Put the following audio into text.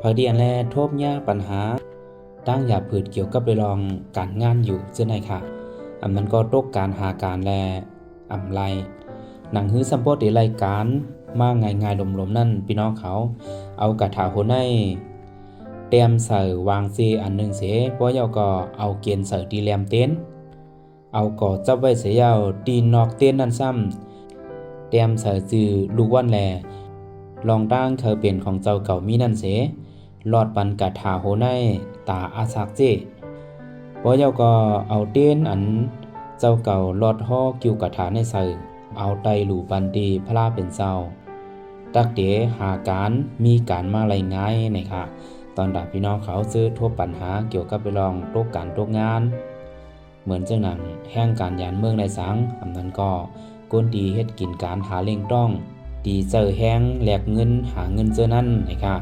พอเดียนแลทบยาปัญหาตั้งอย่าผืดเกี่ยวกับไปลองการงานอยู่เจ้าไหนค่ะมันก็ตกการหาการแลไรหนังฮื้อสัมโพธิรายการมาง่ายๆหลมๆนั่นพี่น้องเขาเอากระถาโหในเตรียมใส่วางซีอันหนึ่งเสเพราะเยาก็เอาเกณฑ์ใส่ตีแรมเต้นเอาก่อจับไว้เสียยาวตีนอกเต้นนั่นซ้ำเตรียมใส่จือลูกวันแลลองตั้งเคยเป็นของเจ้าเก่ามีนั่นเสลอดปันกะถาโหในตาอาสักเจเพราะเยาก็เอาเต้นอันเจ้าเก่าลอดห่อกิ้วกะถาในใส่เอาไตหลู่ปันตีพระเป็นเจ้าตักเดหาการมีการมาไรง่ายนะคะตอนดับพี่น้องเขาซื้อทั่วปัญหาเกี่ยวกับไปลองโรคการโรคงานเหมือนเจ้าหนังแห่งการยานเมืองในสังนั้นก็ก้นดีเฮ็ดกินการหาเล่งต้องดีเจอแห้งแหลกเงินหาเงินเจอนั่นนะคะ